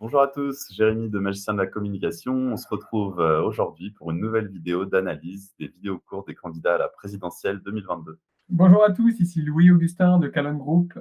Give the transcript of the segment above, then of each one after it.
Bonjour à tous, Jérémy de Magicien de la Communication. On se retrouve aujourd'hui pour une nouvelle vidéo d'analyse des vidéos courtes des candidats à la présidentielle 2022. Bonjour à tous, ici Louis-Augustin de Calonne Group.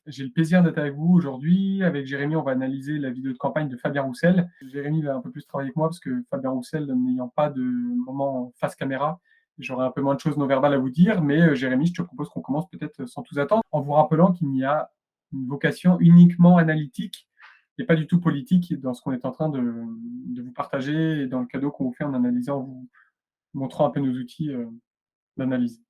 J'ai le plaisir d'être avec vous aujourd'hui. Avec Jérémy, on va analyser la vidéo de campagne de Fabien Roussel. Jérémy va un peu plus travailler avec moi parce que Fabien Roussel, n'ayant pas de moment face caméra, j'aurai un peu moins de choses non verbales à vous dire. Mais Jérémy, je te propose qu'on commence peut-être sans tout attendre en vous rappelant qu'il n'y a une vocation uniquement analytique et pas du tout politique dans ce qu'on est en train de vous partager et dans le cadeau qu'on vous fait en analysant, en vous montrant un peu nos outils d'analyse.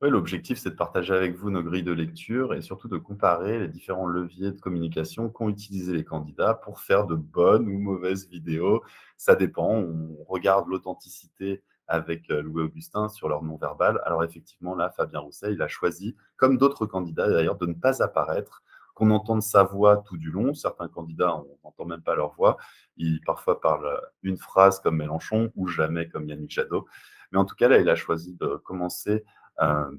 Oui, l'objectif, c'est de partager avec vous nos grilles de lecture et surtout de comparer les différents leviers de communication qu'ont utilisés les candidats pour faire de bonnes ou mauvaises vidéos. Ça dépend. On regarde l'authenticité avec Louis Augustin sur leur non-verbal. Alors effectivement, là, Fabien Roussel, il a choisi, comme d'autres candidats d'ailleurs, de ne pas apparaître, qu'on entende sa voix tout du long. Certains candidats, on n'entend même pas leur voix. Ils parfois parlent une phrase comme Mélenchon ou jamais comme Yannick Jadot. Mais en tout cas, là, il a choisi de commencer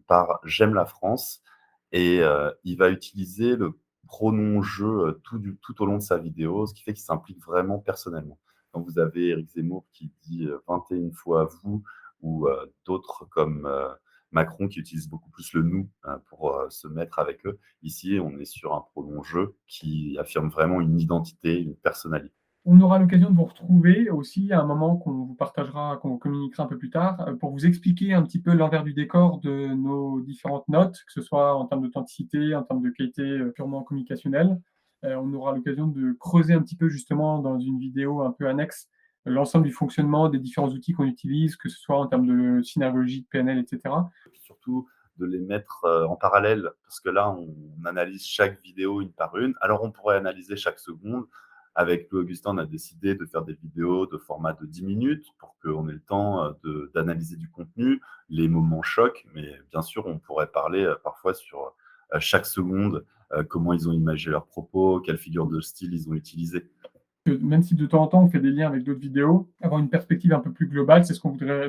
par «J'aime la France» et il va utiliser le pronom «je» tout au long de sa vidéo, ce qui fait qu'il s'implique vraiment personnellement. Donc vous avez Éric Zemmour qui dit, 21 fois «vous» ou d'autres comme, Macron qui utilise beaucoup plus le «nous», pour, se mettre avec eux. Ici, on est sur un pronom «je» qui affirme vraiment une identité, une personnalité. On aura l'occasion de vous retrouver aussi à un moment qu'on vous partagera, qu'on vous communiquera un peu plus tard, pour vous expliquer un petit peu l'envers du décor de nos différentes notes, que ce soit en termes d'authenticité, en termes de qualité, purement communicationnelle. On aura l'occasion de creuser un petit peu justement dans une vidéo un peu annexe, l'ensemble du fonctionnement des différents outils qu'on utilise, que ce soit en termes de synergie, de PNL et cetera. Et puis surtout de les mettre, en parallèle parce que là, on analyse chaque vidéo une par une. Alors on pourrait analyser chaque seconde. Avec Louis Augustin, on a décidé de faire des vidéos de format de 10 minutes pour qu'on ait le temps, d'analyser du contenu, les moments chocs, mais bien sûr, on pourrait parler, parfois sur, chaque seconde, comment ils ont imagé leurs propos, quelle figure de style ils ont utilisé. Même si de temps en temps on fait des liens avec d'autres vidéos, avoir une perspective un peu plus globale, c'est ce qu'on voudrait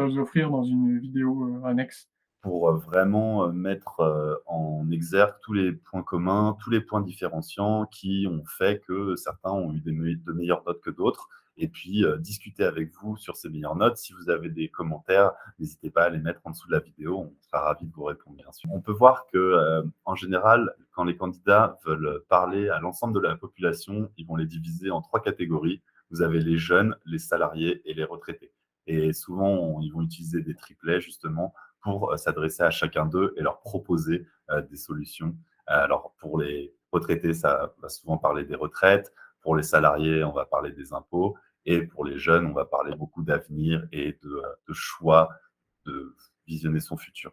vous offrir dans une vidéo, annexe. Pour, vraiment, mettre, en exergue tous les points communs, tous les points différenciants qui ont fait que certains ont eu de meilleures notes que d'autres et puis, discuter avec vous sur ces meilleures notes. Si vous avez des commentaires, n'hésitez pas à les mettre en dessous de la vidéo, on sera ravis de vous répondre, bien sûr. On peut voir que, en général, quand les candidats veulent parler à l'ensemble de la population, ils vont les diviser en 3 catégories. Vous avez les jeunes, les salariés et les retraités et souvent, ils vont utiliser des triplets justement pour s'adresser à chacun d'eux et leur proposer des solutions. Alors pour les retraités, ça va souvent parler des retraites, pour les salariés, on va parler des impôts, et pour les jeunes, on va parler beaucoup d'avenir et de choix, de visionner son futur.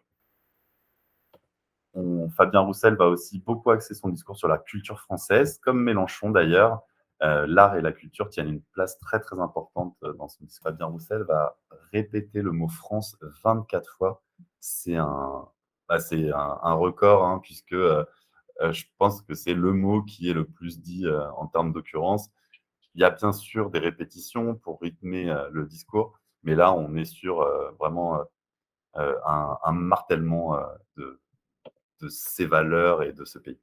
Fabien Roussel va aussi beaucoup axer son discours sur la culture française, comme Mélenchon d'ailleurs. L'art et la culture tiennent une place très très importante dans son discours. Fabien Roussel va répéter le mot France 24 fois. C'est un record, hein, puisque je pense que c'est le mot qui est le plus dit en termes d'occurrence. Il y a bien sûr des répétitions pour rythmer le discours, mais là on est sur vraiment un martèlement de ses valeurs et de ce pays.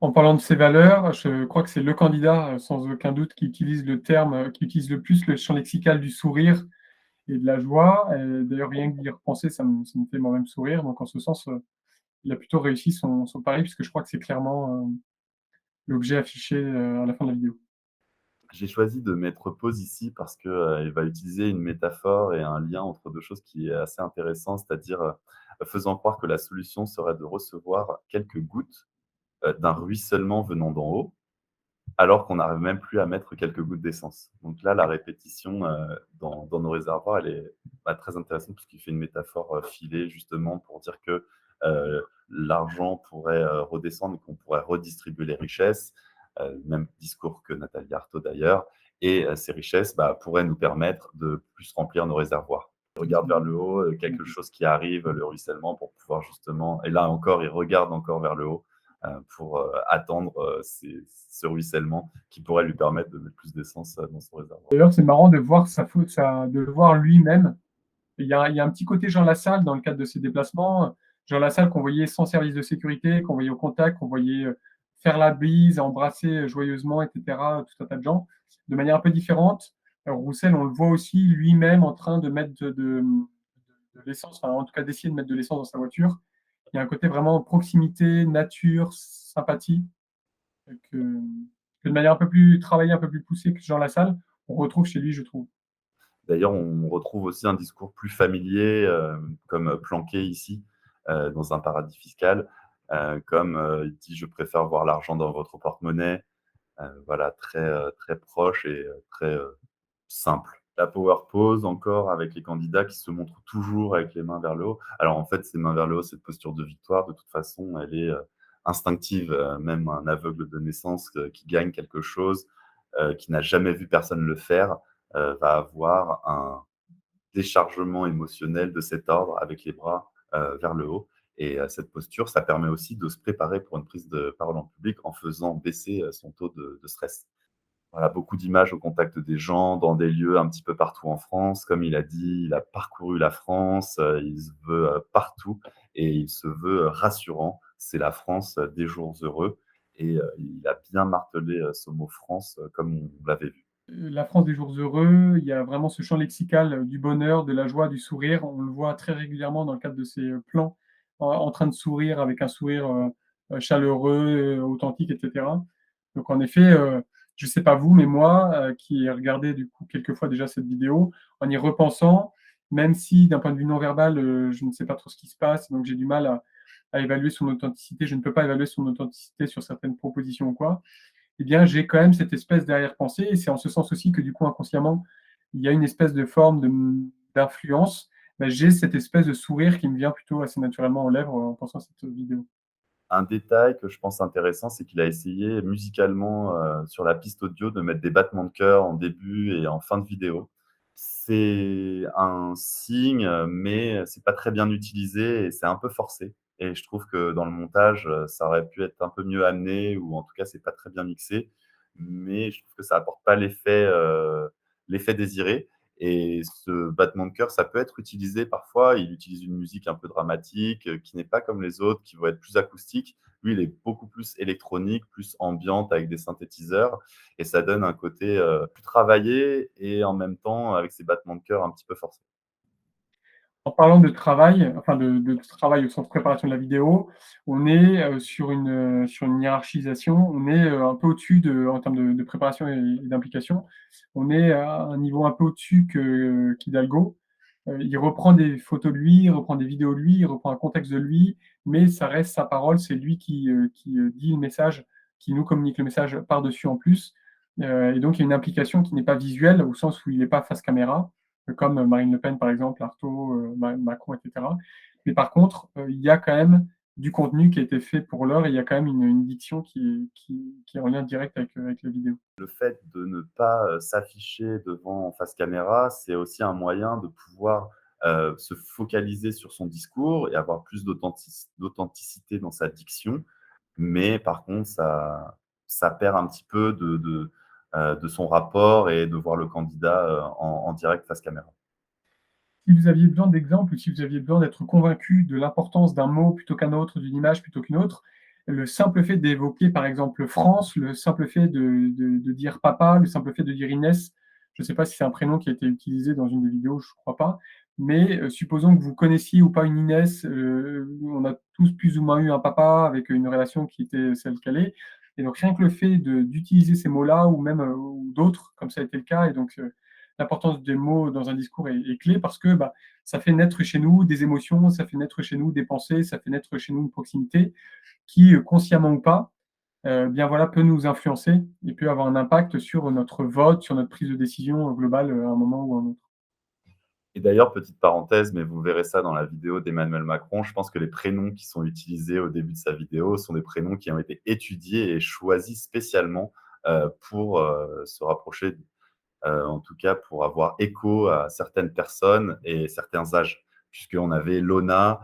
En parlant de ses valeurs, je crois que c'est le candidat, sans aucun doute, qui utilise le terme, qui utilise le plus le champ lexical du sourire et de la joie. D'ailleurs, rien que d'y repenser, ça me fait moi-même sourire. Donc en ce sens, il a plutôt réussi son pari puisque je crois que c'est clairement, l'objet affiché, à la fin de la vidéo. J'ai choisi de mettre pause ici parce que, il va utiliser une métaphore et un lien entre 2 choses qui est assez intéressant, c'est-à-dire, faisant croire que la solution serait de recevoir quelques gouttes, d'un ruissellement venant d'en haut, alors qu'on n'arrive même plus à mettre quelques gouttes d'essence. Donc là, la répétition, dans nos réservoirs, elle est, très intéressante puisqu'il fait une métaphore, filée justement pour dire que, l'argent pourrait, redescendre et qu'on pourrait redistribuer les richesses, même discours que Nathalie Arthaud d'ailleurs et ces richesses, pourraient nous permettre de plus remplir nos réservoirs. Il regarde vers le haut, quelque chose qui arrive, le ruissellement pour pouvoir justement et là encore, il regarde encore vers le haut pour attendre ce ruissellement qui pourrait lui permettre de mettre plus d'essence dans son réservoir. D'ailleurs, c'est marrant de voir de le voir lui-même. Il y a un petit côté Jean Lassalle dans le cadre de ses déplacements. Jean Lassalle qu'on voyait sans service de sécurité, qu'on voyait au contact, qu'on voyait faire la bise, embrasser joyeusement, et cetera, tout un tas de gens, de manière un peu différente. Roussel, on le voit aussi lui-même en train de mettre de l'essence, enfin, en tout cas d'essayer de mettre de l'essence dans sa voiture. Il y a un côté vraiment proximité, nature, sympathie, que de manière un peu plus travaillée, un peu plus poussée que Jean Lassalle, on retrouve chez lui, je trouve. D'ailleurs, on retrouve aussi un discours plus familier, comme planqué ici, dans Un paradis fiscal, comme, il dit: «Je préfère voir l'argent dans votre porte-monnaie». Voilà, très, très proche et très, simple. La power pose encore avec les candidats qui se montrent toujours avec les mains vers le haut. Alors en fait, ces mains vers le haut, cette posture de victoire, de toute façon, elle est, instinctive, même un aveugle de naissance, qui gagne quelque chose, qui n'a jamais vu personne le faire, va avoir un déchargement émotionnel de cet ordre avec les bras, vers le haut et cette posture, ça permet aussi de se préparer pour une prise de parole en public en faisant baisser, son taux de stress. Voilà, beaucoup d'images au contact des gens, dans des lieux un petit peu partout en France. Comme il a dit, il a parcouru la France, il se veut, partout et il se veut, rassurant. C'est la France, des jours heureux et il a bien martelé, ce mot France, comme on l'avait vu. La France des jours heureux, il y a vraiment ce champ lexical du bonheur, de la joie, du sourire. On le voit très régulièrement dans le cadre de ses plans, en train de sourire avec un sourire chaleureux, authentique, etc. Donc en effet, je ne sais pas vous, mais moi, qui ai regardé du coup quelques fois déjà cette vidéo, en y repensant, même si d'un point de vue non verbal, je ne sais pas trop ce qui se passe, donc j'ai du mal à évaluer son authenticité. Je ne peux pas évaluer son authenticité sur certaines propositions ou quoi. Eh bien, j'ai quand même cette espèce d'arrière-pensée et c'est en ce sens aussi que du coup, inconsciemment, il y a une espèce de forme d'influence. Bah, j'ai cette espèce de sourire qui me vient plutôt assez naturellement aux lèvres en pensant à cette vidéo. Un détail que je pense intéressant, c'est qu'il a essayé musicalement, sur la piste audio de mettre des battements de cœur en début et en fin de vidéo. C'est un signe, mais c'est pas très bien utilisé et c'est un peu forcé et je trouve que dans le montage, ça aurait pu être un peu mieux amené ou en tout cas, c'est pas très bien mixé, mais je trouve que ça apporte pas l'effet désiré et ce battement de cœur, ça peut être utilisé parfois. Il utilise une musique un peu dramatique, qui n'est pas comme les autres, qui vont être plus acoustiques. Lui, il est beaucoup plus électronique, plus ambiante avec des synthétiseurs et ça donne un côté, plus travaillé et en même temps avec ces battements de cœur un petit peu forcés. En parlant de travail, enfin de travail au sens préparation de la vidéo, on est, sur une hiérarchisation, on est, un peu au-dessus en termes de préparation et d'implication. On est à un niveau un peu au-dessus qu'Hidalgo. Il reprend des photos de lui, il reprend des vidéos de lui, il reprend un contexte de lui, mais ça reste sa parole, c'est lui qui dit le message, qui nous communique le message par-dessus en plus. Et donc il y a une implication qui n'est pas visuelle, au sens où il n'est pas face caméra, comme Marine Le Pen, par exemple, Artaud, Macron, etc. Mais par contre, il y a quand même du contenu qui a été fait pour l'heure et il y a quand même une diction qui est en lien direct avec la vidéo. Le fait de ne pas, s'afficher devant en face caméra, c'est aussi un moyen de pouvoir, se focaliser sur son discours et avoir plus d'authenticité dans sa diction. Mais par contre, ça perd un petit peu de son rapport et de voir le candidat, en direct face caméra. Si vous aviez besoin d'exemples ou si vous aviez besoin d'être convaincu de l'importance d'un mot plutôt qu'un autre, d'une image plutôt qu'une autre, le simple fait d'évoquer par exemple France, le simple fait de dire papa, le simple fait de dire Inès, je ne sais pas si c'est un prénom qui a été utilisé dans une des vidéos, je ne crois pas, mais supposons que vous connaissiez ou pas une Inès, on a tous plus ou moins eu un papa avec une relation qui était celle qu'elle est. Et donc rien que le fait d'utiliser ces mots-là ou même ou d'autres, comme ça a été le cas, et donc l'importance des mots dans un discours est clé parce que bah, ça fait naître chez nous des émotions, ça fait naître chez nous des pensées, ça fait naître chez nous une proximité qui, consciemment ou pas, bien voilà, peut nous influencer et peut avoir un impact sur notre vote, sur notre prise de décision globale à un moment ou à un autre. Et d'ailleurs, petite parenthèse, mais vous verrez ça dans la vidéo d'Emmanuel Macron, je pense que les prénoms qui sont utilisés au début de sa vidéo sont des prénoms qui ont été étudiés et choisis spécialement, pour, se rapprocher, en tout cas pour avoir écho à certaines personnes et certains âges. Puisqu'on avait Lona,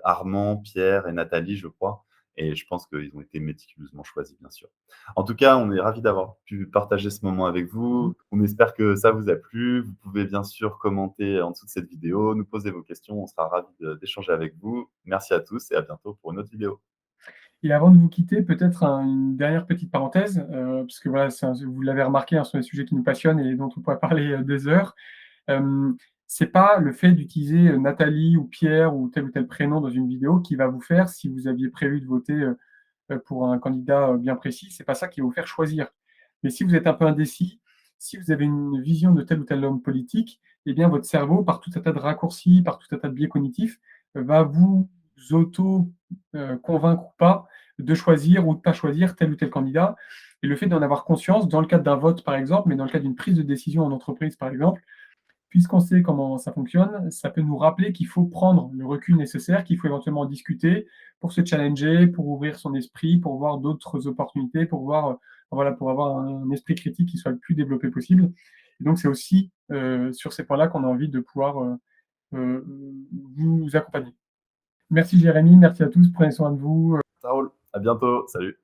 Armand, Pierre et Nathalie, je crois et je pense qu'ils ont été méticuleusement choisis, bien sûr. En tout cas, on est ravis d'avoir pu partager ce moment avec vous. On espère que ça vous a plu. Vous pouvez bien sûr commenter en dessous de cette vidéo, nous poser vos questions, on sera ravis d'échanger avec vous. Merci à tous et à bientôt pour une autre vidéo. Et avant de vous quitter, peut-être une dernière petite parenthèse, parce que voilà, vous l'avez remarqué, hein, ce sont des sujets qui nous passionnent et dont on pourrait parler des heures. Hem, c'est pas le fait d'utiliser, Nathalie ou Pierre ou tel prénom dans une vidéo qui va vous faire, si vous aviez prévu de voter, pour un candidat, bien précis, c'est pas ça qui va vous faire choisir. Mais si vous êtes un peu indécis, si vous avez une vision de tel ou tel homme politique, eh bien votre cerveau, par tout un tas de raccourcis, par tout un tas de biais cognitifs, va vous auto, convaincre ou pas de choisir ou de pas choisir tel ou tel candidat. Et le fait d'en avoir conscience dans le cadre d'un vote, par exemple, mais dans le cadre d'une prise de décision en entreprise, par exemple, puisqu'on sait comment ça fonctionne, ça peut nous rappeler qu'il faut prendre le recul nécessaire, qu'il faut éventuellement en discuter pour se challenger, pour ouvrir son esprit, pour voir d'autres opportunités, pour voir, voilà, pour avoir un esprit critique qui soit le plus développé possible. Et donc c'est aussi, sur ces points-là qu'on a envie de pouvoir, heu, vous accompagner. Merci Jérémy, merci à tous, prenez soin de vous. Ça roule. À bientôt. Salut.